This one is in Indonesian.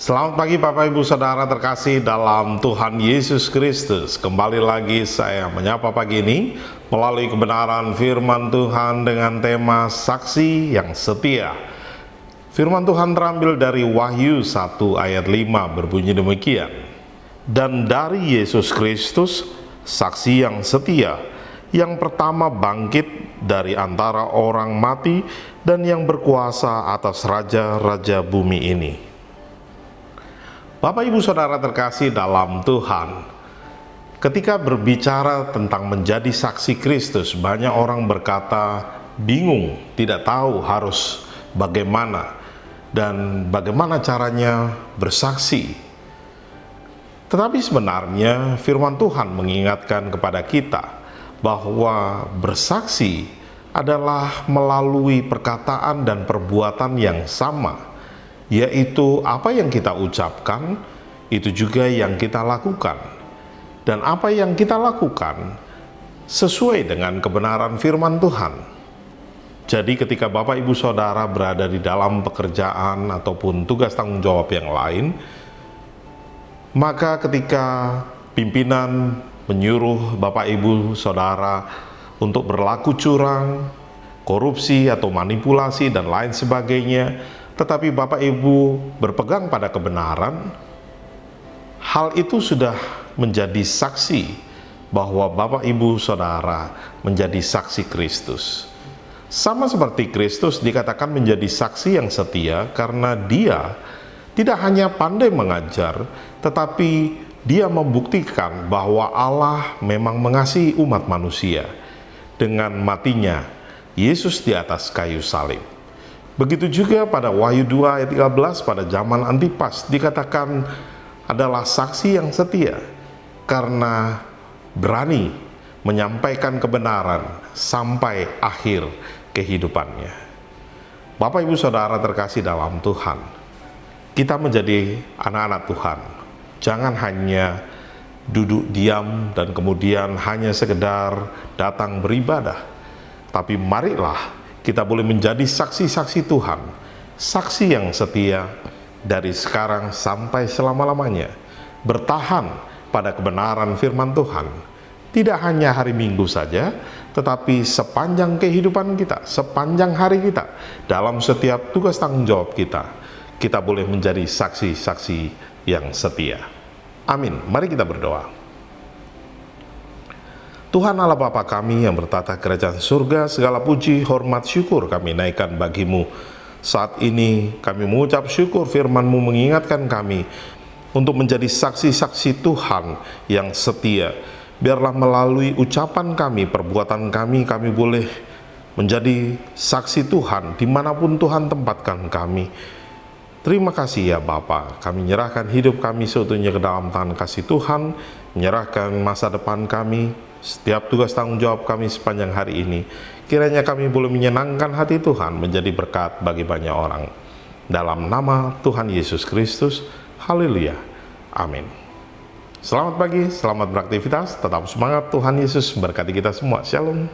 Selamat pagi Bapak Ibu Saudara terkasih dalam Tuhan Yesus Kristus. Kembali lagi saya menyapa pagi ini melalui kebenaran firman Tuhan dengan tema saksi yang setia. Firman Tuhan terambil dari Wahyu 1 ayat 5 berbunyi demikian. Dan dari Yesus Kristus, saksi yang setia, yang pertama bangkit dari antara orang mati dan yang berkuasa atas raja-raja bumi ini. Bapak Ibu Saudara terkasih dalam Tuhan, ketika berbicara tentang menjadi saksi Kristus, banyak orang berkata bingung, tidak tahu harus bagaimana dan bagaimana caranya bersaksi. Tetapi sebenarnya firman Tuhan mengingatkan kepada kita bahwa bersaksi adalah melalui perkataan dan perbuatan yang sama, yaitu apa yang kita ucapkan, itu juga yang kita lakukan. Dan apa yang kita lakukan sesuai dengan kebenaran firman Tuhan. Jadi ketika Bapak Ibu Saudara berada di dalam pekerjaan ataupun tugas tanggung jawab yang lain, maka ketika pimpinan menyuruh Bapak Ibu Saudara untuk berlaku curang, korupsi atau manipulasi dan lain sebagainya, tetapi Bapak Ibu berpegang pada kebenaran, hal itu sudah menjadi saksi bahwa Bapak Ibu Saudara menjadi saksi Kristus. Sama seperti Kristus dikatakan menjadi saksi yang setia karena dia tidak hanya pandai mengajar, tetapi dia membuktikan bahwa Allah memang mengasihi umat manusia dengan matinya Yesus di atas kayu salib. Begitu juga pada Wahyu 2 ayat 13 pada zaman Antipas dikatakan adalah saksi yang setia karena berani menyampaikan kebenaran sampai akhir kehidupannya. Bapak Ibu Saudara terkasih dalam Tuhan, kita menjadi anak-anak Tuhan. Jangan hanya duduk diam dan kemudian hanya sekedar datang beribadah, tapi marilah kita boleh menjadi saksi-saksi Tuhan, saksi yang setia dari sekarang sampai selama-lamanya, bertahan pada kebenaran firman Tuhan, tidak hanya hari Minggu saja, tetapi sepanjang kehidupan kita, sepanjang hari kita, dalam setiap tugas tanggung jawab kita, kita boleh menjadi saksi-saksi yang setia. Amin. Mari kita berdoa. Tuhan Allah Bapa kami yang bertata kerajaan surga, segala puji, hormat, syukur kami naikkan bagimu. Saat ini kami mengucap syukur firman-Mu mengingatkan kami untuk menjadi saksi-saksi Tuhan yang setia. Biarlah melalui ucapan kami, perbuatan kami, kami boleh menjadi saksi Tuhan dimanapun Tuhan tempatkan kami. Terima kasih ya Bapa, kami menyerahkan hidup kami seutuhnya ke dalam tangan kasih Tuhan, menyerahkan masa depan kami, setiap tugas tanggung jawab kami sepanjang hari ini. Kiranya kami boleh menyenangkan hati Tuhan, menjadi berkat bagi banyak orang. Dalam nama Tuhan Yesus Kristus, haleluya, amin. Selamat pagi, selamat beraktivitas, tetap semangat, Tuhan Yesus memberkati kita semua. Shalom.